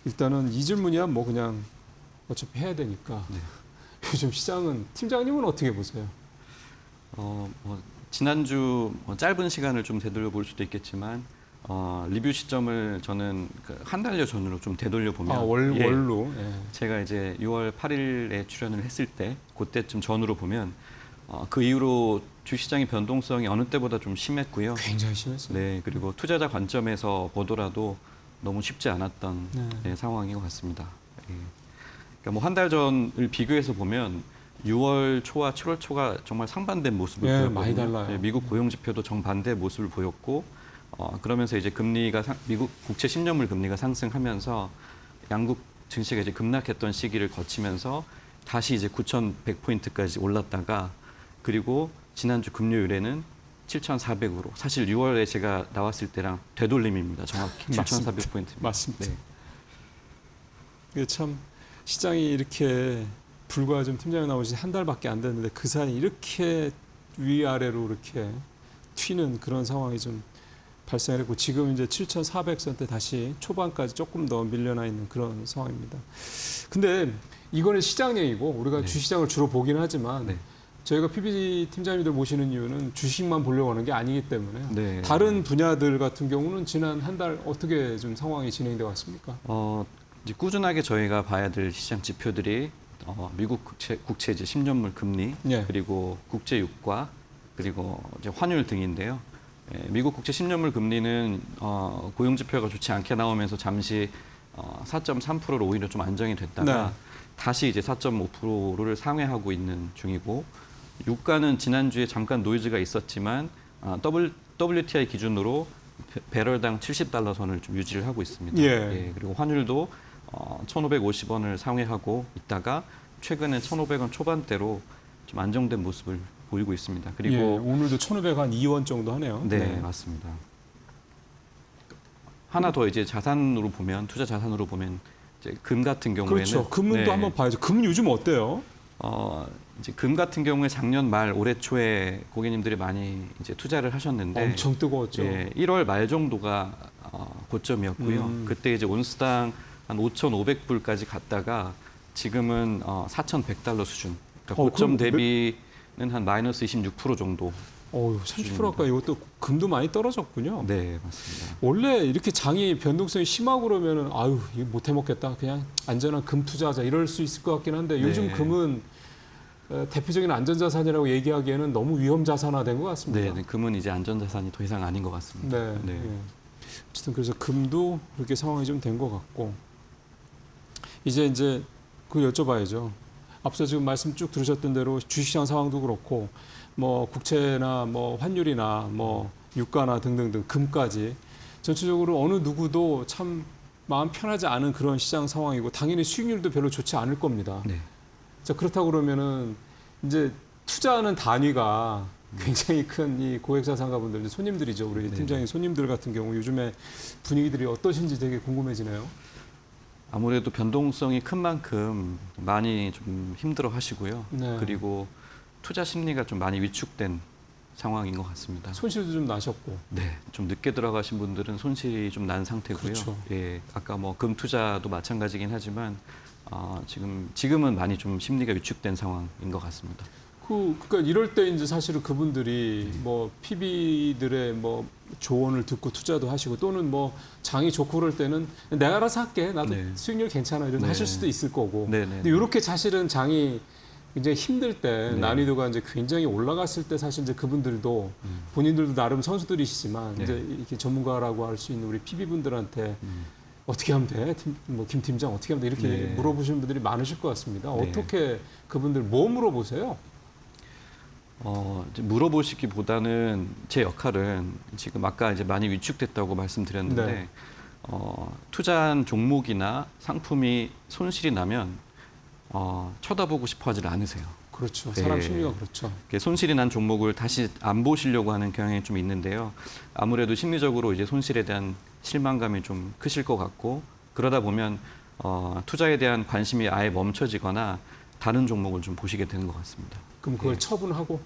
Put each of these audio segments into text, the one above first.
일단은 이 질문이야 뭐 그냥 어차피 해야 되니까. 네. 요즘 시장은 팀장님은 어떻게 보세요? 지난주 짧은 시간을 좀 되돌려 볼 수도 있겠지만 리뷰 시점을 저는 한 달여 전으로 좀 되돌려 보면 월로. 예. 제가 이제 6월 8일에 출연을 했을 때 그때쯤 전으로 보면 그 이후로 주시장의 변동성이 어느 때보다 좀 심했고요. 굉장히 심했어요. 네, 그리고 투자자 관점에서 보더라도 너무 쉽지 않았던 네. 상황인 것 같습니다. 예. 그러니까 뭐 한 달 전을 비교해서 보면 6월 초와 7월 초가 정말 상반된 모습을 예, 보였거든요. 많이 달라요. 예, 미국 고용 지표도 정반대 모습을 보였고 그러면서 이제 미국 국채 10년물 금리가 상승하면서 양국 증시가 이제 급락했던 시기를 거치면서 다시 이제 9,100포인트까지 올랐다가 그리고 지난주 금요일에는 7,400으로 사실 6월에 제가 나왔을 때랑 되돌림입니다. 정확히 7,400포인트. 맞습니다. 네. 이게 참 시장이 이렇게 불과 좀 팀장이 나오신 한 달밖에 안 됐는데 그 사이 이렇게 위아래로 이렇게 튀는 그런 상황이 좀 발생했고 지금 이제 7,400선대 다시 초반까지 조금 더 밀려나 있는 그런 상황입니다. 근데 이거는 시장 얘기고 우리가 네. 주시장을 주로 보긴 하지만 네. 저희가 PB 팀장님들 모시는 이유는 주식만 보려고 하는 게 아니기 때문에 네. 다른 분야들 같은 경우는 지난 한 달 어떻게 좀 상황이 진행돼 왔습니까? 이제 꾸준하게 저희가 봐야 될 시장 지표들이 미국 국채 이제 10년물 금리 예. 그리고 국제 유가 그리고 이제 환율 등인데요. 미국 국채 10년물 금리는 고용 지표가 좋지 않게 나오면서 잠시 4.3%로 오히려 좀 안정이 됐다가 네. 다시 이제 4.5%를 상회하고 있는 중이고 유가는 지난주에 잠깐 노이즈가 있었지만 WTI 기준으로 배럴당 70달러 선을 좀 유지를 하고 있습니다. 예. 그리고 환율도 1,550원을 상회하고 있다가 최근에 1,500원 초반대로 좀 안정된 모습을 보이고 있습니다. 예, 그리고 오늘도 1,500한 2원 정도 하네요. 네, 맞습니다. 하나 더 이제 자산으로 보면 투자 자산으로 보면 이제 금 같은 경우에는 그렇죠. 금도 네, 한번 봐야죠. 금 요즘 어때요? 이제 금 같은 경우에 작년 말 올해 초에 고객님들이 많이 이제 투자를 하셨는데 엄청 뜨거웠죠. 1월 말 정도가 고점이었고요. 그때 이제 온스당 한 5,500불까지 갔다가 지금은 4,100달러 수준. 그러니까 고점 대비는 한 마이너스 26% 정도. 30% 아까 이것도 금도 많이 떨어졌군요. 네, 맞습니다. 원래 이렇게 장이 변동성이 심하고 그러면은 아유 이거 못 해먹겠다 그냥 안전한 금 투자하자 이럴 수 있을 것 같긴 한데 요즘 네. 금은 대표적인 안전자산이라고 얘기하기에는 너무 위험자산화된 것 같습니다. 네, 금은 이제 안전자산이 더 이상 아닌 것 같습니다. 네. 예. 어쨌든 그래서 금도 그렇게 상황이 좀 된 것 같고 이제 그거 여쭤봐야죠. 앞서 지금 말씀 쭉 들으셨던 대로 주식시장 상황도 그렇고 뭐 국채나 뭐 환율이나 뭐 유가나 등등등 금까지 전체적으로 어느 누구도 참 마음 편하지 않은 그런 시장 상황이고 당연히 수익률도 별로 좋지 않을 겁니다. 네. 자, 그렇다고 그러면은 이제 투자하는 단위가 굉장히 큰 이 고액자산가분들 손님들이죠. 우리 네. 팀장님 손님들 같은 경우 요즘에 분위기들이 어떠신지 되게 궁금해지네요. 아무래도 변동성이 큰 만큼 많이 좀 힘들어 하시고요. 네. 그리고 투자 심리가 좀 많이 위축된 상황인 것 같습니다. 손실도 좀 나셨고. 네, 좀 늦게 들어가신 분들은 손실이 좀 난 상태고요. 그렇죠. 예, 아까 뭐 금 투자도 마찬가지긴 하지만 지금은 많이 좀 심리가 위축된 상황인 것 같습니다. 그러니까 이럴 때 이제 사실은 그분들이 뭐 PB들의 뭐 조언을 듣고 투자도 하시고 또는 뭐 장이 좋고 그럴 때는 내가 알아서 할게. 나도 네. 수익률 괜찮아. 이런 네. 하실 수도 있을 거고. 네, 네. 근데 이렇게 사실은 장이 굉장히 힘들 때 네. 난이도가 이제 굉장히 올라갔을 때 사실 이제 그분들도 본인들도 나름 선수들이시지만 네. 이제 이렇게 전문가라고 할 수 있는 우리 PB분들한테 어떻게 하면 돼? 김 팀장 어떻게 하면 돼? 이렇게 네. 물어보시는 분들이 많으실 것 같습니다. 네. 어떻게 그분들 뭐 물어보세요? 이제 물어보시기보다는 제 역할은 지금 아까 이제 많이 위축됐다고 말씀드렸는데 네. 투자한 종목이나 상품이 손실이 나면 쳐다보고 싶어 하질 않으세요. 그렇죠. 네. 사람 심리가 그렇죠. 손실이 난 종목을 다시 안 보시려고 하는 경향이 좀 있는데요. 아무래도 심리적으로 이제 손실에 대한 실망감이 좀 크실 것 같고 그러다 보면 투자에 대한 관심이 아예 멈춰지거나 다른 종목을 좀 보시게 되는 것 같습니다. 그럼 그걸 네. 처분하고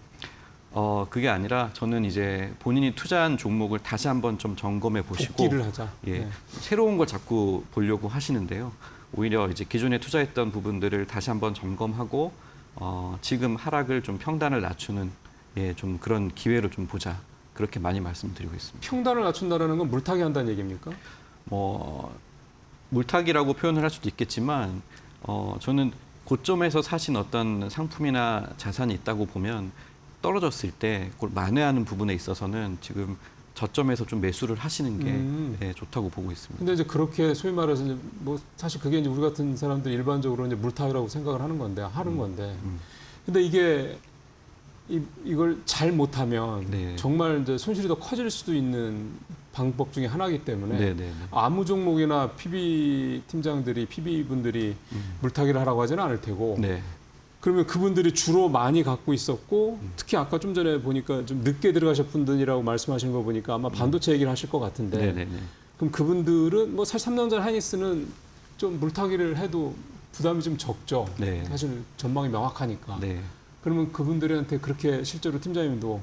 그게 아니라 저는 이제 본인이 투자한 종목을 다시 한번 좀 점검해 보시고 복귀를 하자. 예, 네. 새로운 걸 자꾸 보려고 하시는데요. 오히려 이제 기존에 투자했던 부분들을 다시 한번 점검하고 지금 하락을 좀 평단을 낮추는 예, 좀 그런 기회로 좀 보자. 그렇게 많이 말씀드리고 있습니다. 평단을 낮춘다라는 건 물타기 한다는 얘기입니까? 뭐 물타기라고 표현을 할 수도 있겠지만 저는 고점에서 사신 어떤 상품이나 자산이 있다고 보면 떨어졌을 때 그걸 만회하는 부분에 있어서는 지금 저점에서 좀 매수를 하시는 게 예, 좋다고 보고 있습니다. 근데 이제 그렇게 소위 말해서 이제 뭐 사실 그게 이제 우리 같은 사람들 일반적으로 이제 물타기라고 생각을 하는 건데 하는 건데. 근데 이게 이걸 잘 못하면 네. 정말 이제 손실이 더 커질 수도 있는 방법 중에 하나이기 때문에 네, 네, 네. 아무 종목이나 PB 팀장들이 PB 분들이 물타기를 하라고 하지는 않을 테고 네. 그러면 그분들이 주로 많이 갖고 있었고 특히 아까 좀 전에 보니까 좀 늦게 들어가셨 분들이라고 말씀하시는 거 보니까 아마 반도체 얘기를 하실 것 같은데 네, 네, 네. 그럼 그분들은 뭐 사실 삼성전자 하이닉스는 좀 물타기를 해도 부담이 좀 적죠. 네. 사실 전망이 명확하니까. 네. 그러면 그분들한테 그렇게 실제로 팀장님도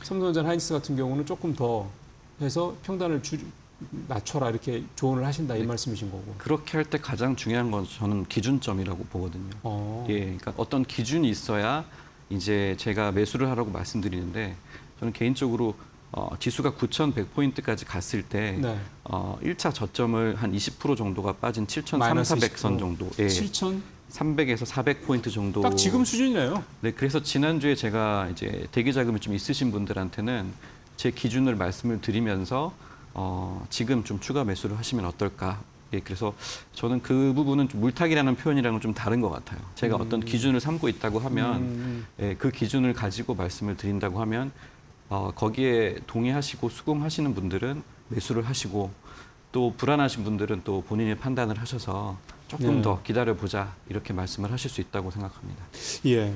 삼성전자 하이닉스 같은 경우는 조금 더 해서 평단을 낮춰라 이렇게 조언을 하신다 이 네. 말씀이신 거고. 그렇게 할 때 가장 중요한 건 저는 기준점이라고 보거든요. 예, 그러니까 어떤 기준이 있어야 이제 제가 매수를 하라고 말씀드리는데 저는 개인적으로 지수가 9,100포인트까지 갔을 때 네. 1차 저점을 한 20% 정도가 빠진 마이너스 7,300선 20%. 정도, 예, 7천? 300에서 400포인트 정도. 딱 지금 수준이네요. 네, 그래서 지난주에 제가 이제 대기 자금이 좀 있으신 분들한테는 제 기준을 말씀을 드리면서 지금 좀 추가 매수를 하시면 어떨까? 예, 그래서 저는 그 부분은 좀 물타기라는 표현이랑은 좀 다른 것 같아요. 제가 어떤 기준을 삼고 있다고 하면 예, 그 기준을 가지고 말씀을 드린다고 하면 거기에 동의하시고 수긍하시는 분들은 매수를 하시고 또 불안하신 분들은 또 본인의 판단을 하셔서 조금 네. 더 기다려보자 이렇게 말씀을 하실 수 있다고 생각합니다. 예.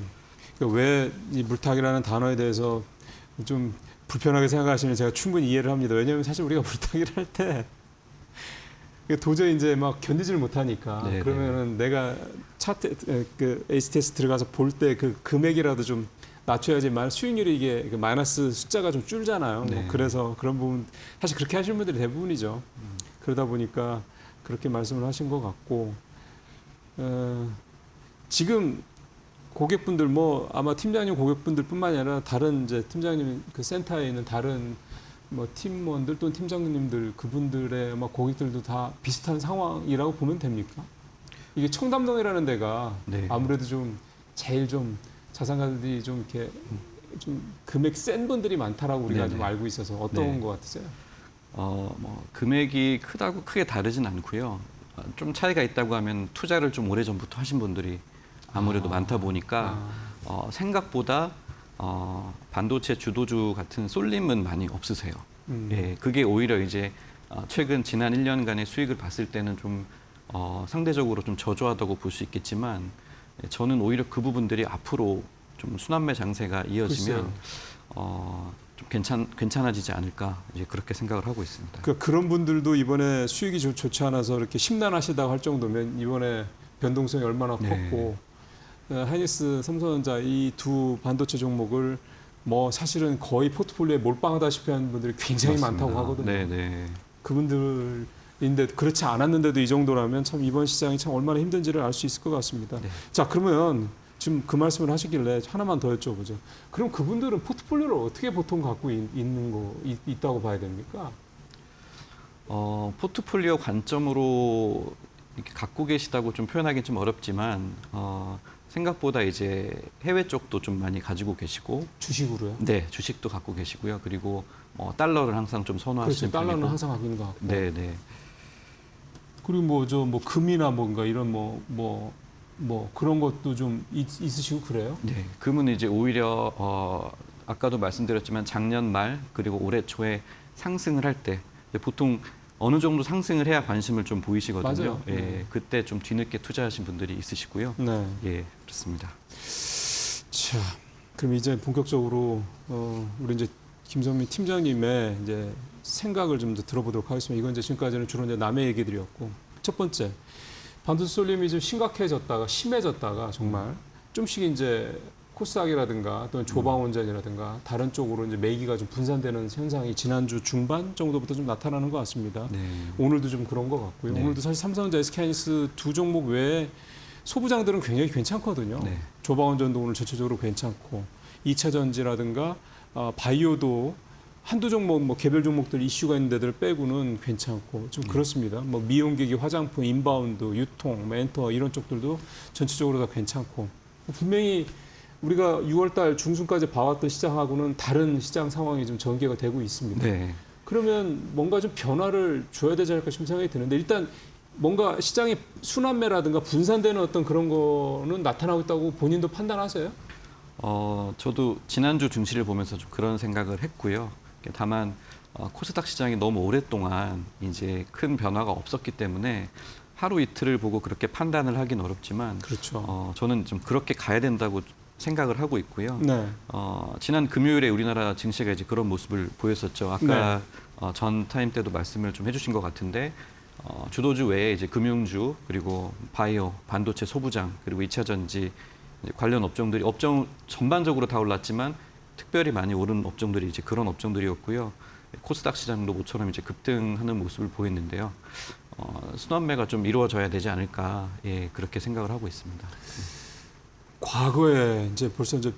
그러니까 왜 이 물타기라는 단어에 대해서 좀 불편하게 생각하시면 제가 충분히 이해를 합니다. 왜냐하면 사실 우리가 물타기를 할 때 도저히 이제 막 견디지를 못하니까 네, 그러면은 내가 차트 그 HTS 들어가서 볼 때 그 금액이라도 좀 낮춰야지만 수익률이 이게 그 마이너스 숫자가 좀 줄잖아요. 네. 뭐 그래서 그런 부분 사실 그렇게 하시는 분들이 대부분이죠. 그러다 보니까 그렇게 말씀을 하신 것 같고 지금 고객분들 뭐 아마 팀장님 고객분들뿐만이 아니라 다른 이제 팀장님 그 센터에 있는 다른 뭐 팀원들 또는 팀장님들 그분들의 아마 고객들도 다 비슷한 상황이라고 보면 됩니까? 이게 청담동이라는 데가 네. 아무래도 좀 제일 좀 자산가들이 좀 이렇게 좀 금액 센 분들이 많다라고 우리가 네네. 좀 알고 있어서 어떤 네. 것 같으세요? 뭐 금액이 크게 다르진 않고요. 좀 차이가 있다고 하면 투자를 좀 오래 전부터 하신 분들이 아무래도 많다 보니까 생각보다 반도체 주도주 같은 쏠림은 많이 없으세요. 예, 그게 오히려 이제 최근 지난 1년간의 수익을 봤을 때는 좀 상대적으로 좀 저조하다고 볼 수 있겠지만 저는 오히려 그 부분들이 앞으로 좀 순환매 장세가 이어지면 좀 괜찮아지지 않을까 이제 그렇게 생각을 하고 있습니다. 그런 분들도 이번에 수익이 좋지 않아서 이렇게 심란하시다고 할 정도면 이번에 변동성이 얼마나 네. 컸고 하이닉스, 삼성전자 이 두 반도체 종목을 뭐 사실은 거의 포트폴리오에 몰빵하다시피 하는 분들이 굉장히 맞습니다. 많다고 하거든요. 네네. 그분들인데 그렇지 않았는데도 이 정도라면 참 이번 시장이 참 얼마나 힘든지를 알 수 있을 것 같습니다. 네. 자, 그러면 지금 그 말씀을 하시길래 하나만 더 여쭤보죠. 그럼 그분들은 포트폴리오를 어떻게 보통 갖고 있다고 봐야 됩니까? 포트폴리오 관점으로 이렇게 갖고 계시다고 좀 표현하기는 좀 어렵지만 생각보다 이제 해외 쪽도 좀 많이 가지고 계시고 주식으로요? 네, 주식도 갖고 계시고요. 그리고 달러를 항상 좀 선호하시는 그렇죠. 달러는 편이고. 항상 갖고 있는 것 같고. 네, 네. 그리고 뭐 금이나 뭔가 이런 뭐 그런 것도 좀 있으시고 그래요? 네, 금은 이제 오히려 아까도 말씀드렸지만 작년 말 그리고 올해 초에 상승을 할 때 보통 어느 정도 상승을 해야 관심을 좀 보이시거든요. 맞아요. 예, 네. 그때 좀 뒤늦게 투자하신 분들이 있으시고요. 네. 예, 그렇습니다. 자, 그럼 이제 본격적으로 우리 이제 김성민 팀장님의 이제 생각을 좀 더 들어보도록 하겠습니다. 이건 이제 지금까지는 주로 이제 남의 얘기들이었고 첫 번째 반도체 쏠림이 좀 심각해졌다가 심해졌다가 정말 좀씩 이제 코스닥이라든가 또는 조방원전이라든가 다른 쪽으로 이제 매기가 좀 분산되는 현상이 지난주 중반 정도부터 좀 나타나는 것 같습니다. 네. 오늘도 좀 그런 것 같고요. 네. 오늘도 사실 삼성전자, SK하이닉스 두 종목 외에 소부장들은 굉장히 괜찮거든요. 네. 조방원전도 오늘 전체적으로 괜찮고 2차 전지라든가 바이오도 한두 종목 뭐 개별 종목들 이슈가 있는 데들 빼고는 괜찮고 좀 그렇습니다. 뭐 미용기기, 화장품, 인바운드, 유통, 멘터 이런 쪽들도 전체적으로 다 괜찮고 분명히 우리가 6월달 중순까지 봐왔던 시장하고는 다른 시장 상황이 좀 전개가 되고 있습니다. 네. 그러면 뭔가 좀 변화를 줘야 되지 않을까 싶은 생각이 드는데 일단 뭔가 시장의 순환매라든가 분산되는 어떤 그런 거는 나타나고 있다고 본인도 판단하세요? 저도 지난주 증시를 보면서 좀 그런 생각을 했고요. 다만 코스닥 시장이 너무 오랫동안 이제 큰 변화가 없었기 때문에 하루 이틀을 보고 그렇게 판단을 하긴 어렵지만 그렇죠. 저는 좀 그렇게 가야 된다고 생각을 하고 있고요. 네. 지난 금요일에 우리나라 증시가 이제 그런 모습을 보였었죠. 아까 전 타임 때도 말씀을 좀 해주신 것 같은데 주도주 외에 이제 금융주 그리고 바이오, 반도체 소부장 그리고 2차 전지 관련 업종들이 업종 전반적으로 다 올랐지만 특별히 많이 오른 업종들이 이제 그런 업종들이었고요. 코스닥 시장도 모처럼 이제 급등하는 모습을 보였는데요. 순환매가 좀 이루어져야 되지 않을까 그렇게 생각을 하고 있습니다. 과거에 이제 벌써 이제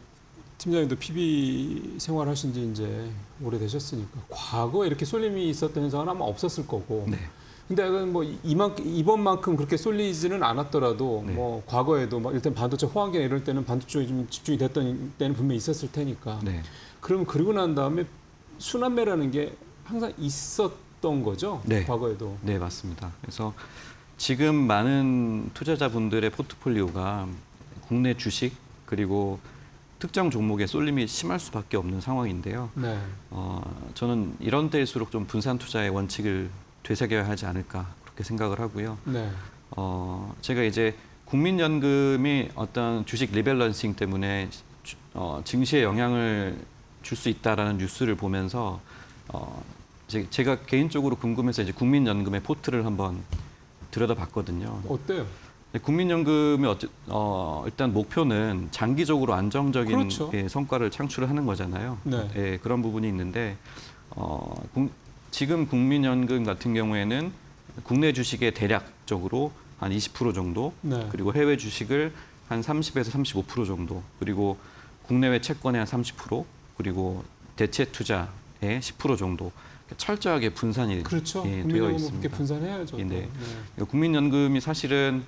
팀장님도 PB 생활하신 지 이제 오래되셨으니까 과거에 이렇게 쏠림이 있었던 현상은 아마 없었을 거고. 네. 근데 뭐 이번만큼 그렇게 쏠리지는 않았더라도 네. 뭐 과거에도 막 일단 반도체 호황기나 이럴 때는 반도체 쪽에 좀 집중이 됐던 때는 분명히 있었을 테니까. 네. 그러면 그리고 난 다음에 순환매라는 게 항상 있었던 거죠. 네. 과거에도. 네, 맞습니다. 그래서 지금 많은 투자자분들의 포트폴리오가 국내 주식 그리고 특정 종목의 쏠림이 심할 수밖에 없는 상황인데요. 네. 저는 이런 때일수록 좀 분산 투자의 원칙을 되새겨야 하지 않을까 그렇게 생각을 하고요. 네. 제가 이제 국민연금이 어떤 주식 리밸런싱 때문에 증시에 영향을 줄 수 있다라는 뉴스를 보면서 제가 개인적으로 궁금해서 이제 국민연금의 포트를 한번 들여다봤거든요. 어때요? 국민연금의 일단 목표는 장기적으로 안정적인 그렇죠. 성과를 창출을 하는 거잖아요. 네. 그런 부분이 있는데 지금 국민연금 같은 경우에는 국내 주식의 대략적으로 한 20% 정도, 네. 그리고 해외 주식을 한 30에서 35% 정도, 그리고 국내외 채권의 한 30%, 그리고 대체 투자의 10% 정도 철저하게 분산이 그렇죠. 되어 국민연금은 있습니다. 그렇게 분산해야죠. 또. 네. 국민연금이 사실은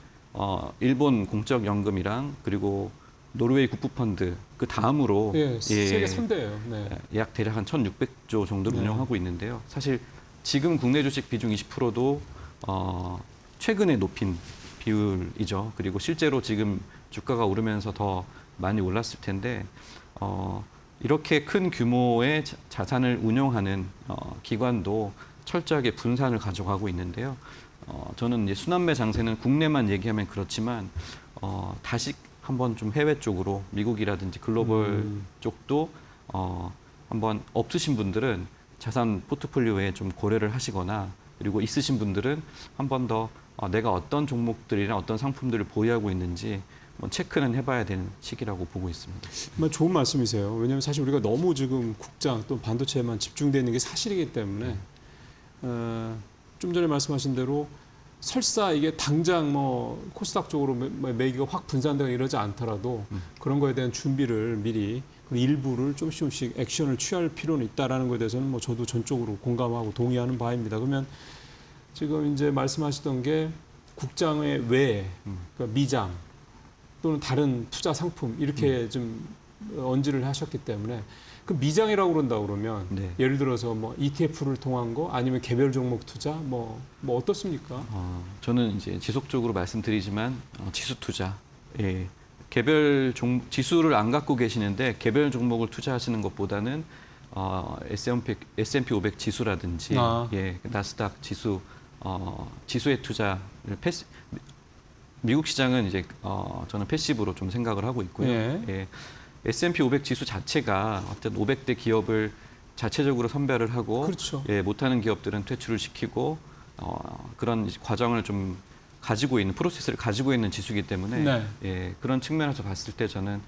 일본 공적연금이랑 그리고 노르웨이 국부펀드 그 다음으로 예, 세계 3대예요. 네. 약 대략 한 1,600조 정도를 네. 운영하고 있는데요. 사실 지금 국내 주식 비중 20%도 최근에 높인 비율이죠. 그리고 실제로 지금 주가가 오르면서 더 많이 올랐을 텐데 이렇게 큰 규모의 자산을 운용하는 기관도 철저하게 분산을 가져가고 있는데요. 저는 이제 순환매 장세는 국내만 얘기하면 그렇지만 다시 한번 좀 해외 쪽으로 미국이라든지 글로벌 쪽도 한번 없으신 분들은 자산 포트폴리오에 좀 고려를 하시거나 그리고 있으신 분들은 한 번 더 내가 어떤 종목들이나 어떤 상품들을 보유하고 있는지 체크는 해봐야 되는 시기라고 보고 있습니다. 정말 좋은 말씀이세요. 왜냐하면 사실 우리가 너무 지금 국장 또 반도체에만 집중되어 있는 게 사실이기 때문에 좀 전에 말씀하신 대로 설사 이게 당장 뭐 코스닥 쪽으로 매기가 확 분산되고 이러지 않더라도 그런 거에 대한 준비를 미리 일부를 조금씩 액션을 취할 필요는 있다라는 것에 대해서는 뭐 저도 전적으로 공감하고 동의하는 바입니다. 그러면 지금 이제 말씀하시던 게 국장의 외에 그러니까 미장 또는 다른 투자 상품 이렇게 좀 언지를 하셨기 때문에 그 미장이라고 그런다 그러면 네. 예를 들어서 뭐 ETF를 통한 거 아니면 개별 종목 투자 뭐 어떻습니까? 저는 이제 지속적으로 말씀드리지만 지수 투자, 개별 지수를 안 갖고 계시는데 개별 종목을 투자하시는 것보다는 S&P 500 지수라든지 나스닥 지수 지수의 투자를 미국 시장은 이제 저는 패시브로 좀 생각을 하고 있고요. S&P 500 지수 자체가 어쨌든 500대 기업을 자체적으로 선별을 하고 그렇죠. 못하는 기업들은 퇴출을 시키고 그런 과정을 좀 가지고 있는 프로세스를 가지고 있는 지수이기 때문에 그런 측면에서 봤을 때 저는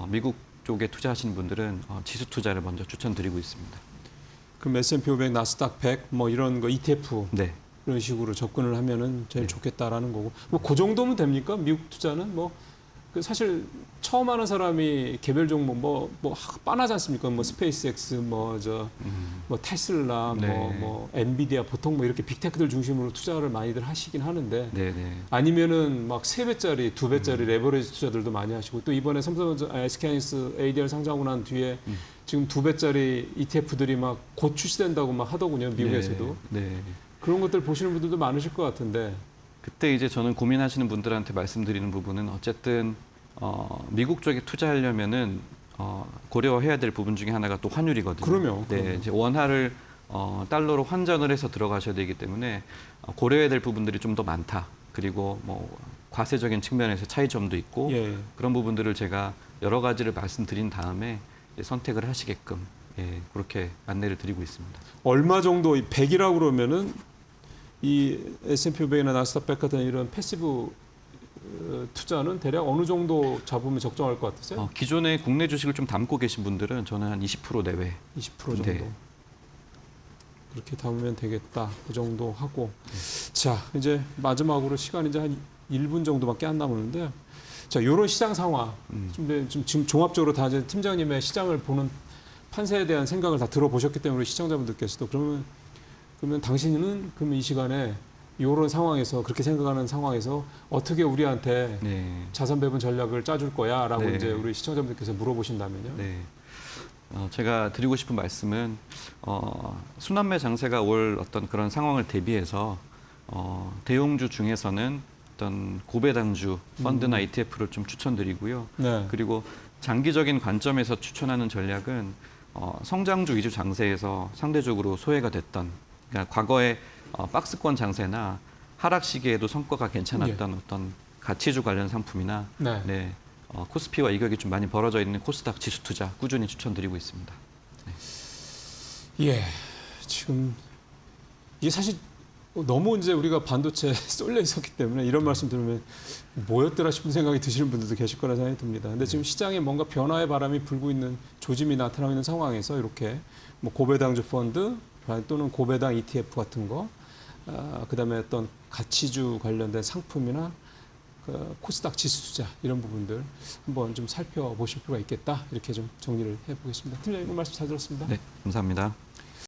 미국 쪽에 투자하시는 분들은 지수 투자를 먼저 추천드리고 있습니다. 그럼 S&P 500, 나스닥 100 뭐 이런 거 ETF 네. 이런 식으로 접근을 하면은 제일 네. 좋겠다라는 거고. 뭐 그 정도면 됩니까? 미국 투자는 뭐 그 사실 처음 하는 사람이 개별 종목 뭐 빤하지 않습니까? 뭐 스페이스X 뭐 테슬라 네. 뭐 엔비디아 보통 뭐 이렇게 빅테크들 중심으로 투자를 많이들 하시긴 하는데 네네. 아니면은 막 3배짜리, 2배짜리 레버리지 투자들도 많이 하시고 또 이번에 삼성전자 SK하이닉스 ADR 상장하고 난 뒤에 지금 2배짜리 ETF들이 막 곧 출시된다고 막 하더군요. 미국에서도. 네. 그런 것들 보시는 분들도 많으실 것 같은데. 그때 이제 저는 고민하시는 분들한테 말씀드리는 부분은 어쨌든 미국 쪽에 투자하려면은 고려해야 될 부분 중에 하나가 또 환율이거든요. 그럼요. 네, 이제 원화를 달러로 환전을 해서 들어가셔야 되기 때문에 고려해야 될 부분들이 좀 더 많다. 그리고 뭐 과세적인 측면에서 차이점도 있고 예. 그런 부분들을 제가 여러 가지를 말씀드린 다음에 이제 선택을 하시게끔 그렇게 안내를 드리고 있습니다. 얼마 정도 100이라고 그러면은 이 S&P 500이나 나스닥 100 같은 이런 패시브 투자는 대략 어느 정도 잡으면 적정할 것 같으세요? 기존에 국내 주식을 좀 담고 계신 분들은 저는 한 20% 내외. 20% 정도. 네. 그렇게 담으면 되겠다. 그 정도 하고. 자, 이제 마지막으로 시간이 이제 한 1분 정도밖에 안 남았는데요. 자, 요런 시장 상황. 지금 종합적으로 다 이제 팀장님의 시장을 보는 판세에 대한 생각을 다 들어보셨기 때문에 시청자분들께서도 그러면 당신은 그러면 이 시간에 이런 상황에서 그렇게 생각하는 상황에서 어떻게 우리한테 네. 자산 배분 전략을 짜줄 거야라고 네. 이제 우리 시청자분들께서 물어보신다면요. 네. 제가 드리고 싶은 말씀은 순환매 장세가 올 어떤 그런 상황을 대비해서 대형주 중에서는 어떤 고배당주 펀드나 ETF를 좀 추천드리고요. 네. 그리고 장기적인 관점에서 추천하는 전략은 성장주 위주 장세에서 상대적으로 소외가 됐던 그러니까 과거에 박스권 장세나 하락 시기에도 성과가 괜찮았던 어떤 가치주 관련 상품이나 네. 코스피와 이격이 좀 많이 벌어져 있는 코스닥 지수 투자 꾸준히 추천드리고 있습니다. 예. 지금 이게 사실 너무 이제 우리가 반도체에 쏠려 있었기 때문에 이런 말씀 들으면 뭐였더라 싶은 생각이 드시는 분들도 계실 거라 생각이 듭니다. 근데 지금 시장에 뭔가 변화의 바람이 불고 있는 조짐이 나타나고 있는 상황에서 이렇게 뭐 고배당주 펀드 또는 고배당 ETF 같은 거, 그다음에 어떤 가치주 관련된 상품이나 코스닥 지수 투자 이런 부분들 한번 좀 살펴보실 필요가 있겠다 이렇게 좀 정리를 해보겠습니다. 팀장님 말씀 잘 들었습니다. 네, 감사합니다.